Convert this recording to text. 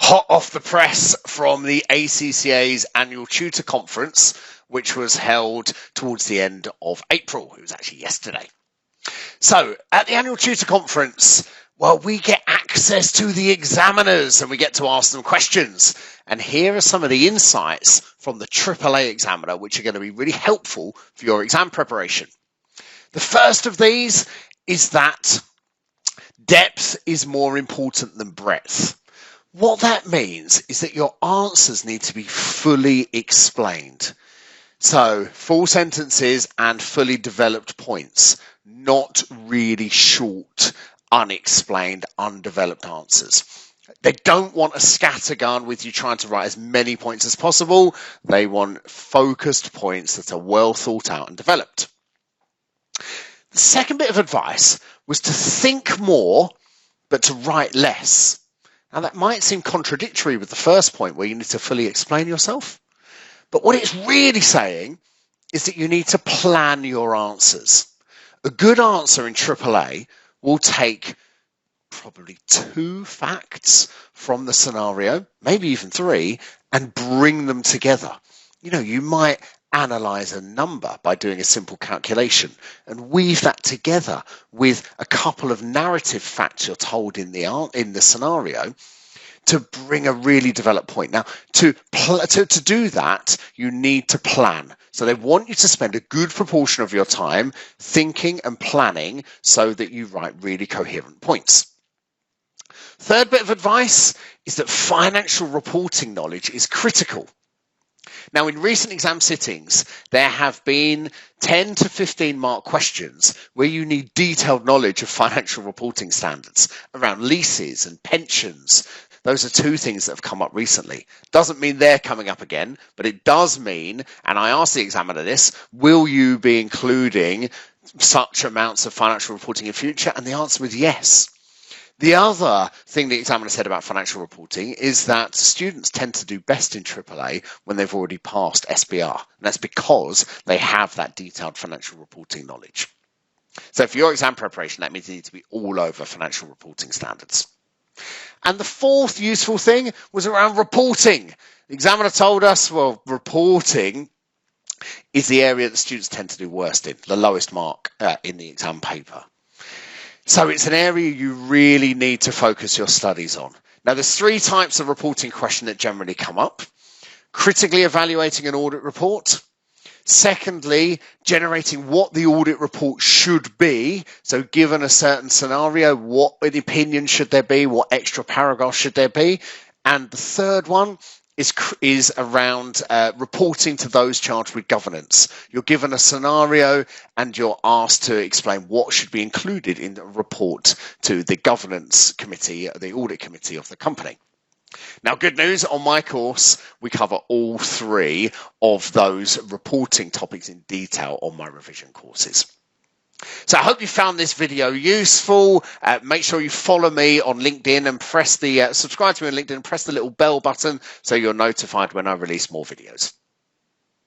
Hot off the press from the ACCA's annual tutor conference, which was held towards the end of April. It was actually yesterday. So at the annual tutor conference, well, we get access to the examiners and we get to ask them questions. And here are some of the insights from the AAA examiner, which are going to be really helpful for your exam preparation. The first of these is that depth is more important than breadth. What that means is that your answers need to be fully explained. So full sentences and fully developed points, not really short, unexplained, undeveloped answers. They don't want a scattergun with you trying to write as many points as possible. They want focused points that are well thought out and developed. The second bit of advice was to think more, but to write less. Now that might seem contradictory with the first point where you need to fully explain yourself. But what it's really saying is that you need to plan your answers. A good answer in AAA will take probably 2 facts from the scenario, maybe even 3, and bring them together. You know, you might analyze a number by doing a simple calculation and weave that together with a couple of narrative facts you're told in the scenario to bring a really developed point. Now, to do that, you need to plan. So they want you to spend a good proportion of your time thinking and planning so that you write really coherent points. Third bit of advice is that financial reporting knowledge is critical. Now, in recent exam sittings, there have been 10 to 15 mark questions where you need detailed knowledge of financial reporting standards around leases and pensions. Those are 2 things that have come up recently. Doesn't mean they're coming up again, but it does mean, and I asked the examiner this, will you be including such amounts of financial reporting in future? And the answer was yes. The other thing the examiner said about financial reporting is that students tend to do best in AAA when they've already passed SBR. And that's because they have that detailed financial reporting knowledge. So for your exam preparation, that means you need to be all over financial reporting standards. And the fourth useful thing was around reporting. The examiner told us, well, reporting is the area that students tend to do worst in, the lowest mark in the exam paper. So it's an area you really need to focus your studies on. Now, there's 3 types of reporting question that generally come up. Critically evaluating an audit report. Secondly, generating what the audit report should be. So given a certain scenario, what opinion should there be? What extra paragraph should there be? And the third one is around reporting to those charged with governance. You're given a scenario and you're asked to explain what should be included in the report to the governance committee, the audit committee of the company. Now, good news, on my course, we cover all 3 of those reporting topics in detail on my revision courses. So I hope you found this video useful. Make sure you follow me on LinkedIn and press the subscribe to me on LinkedIn and press the little bell button so you're notified when I release more videos.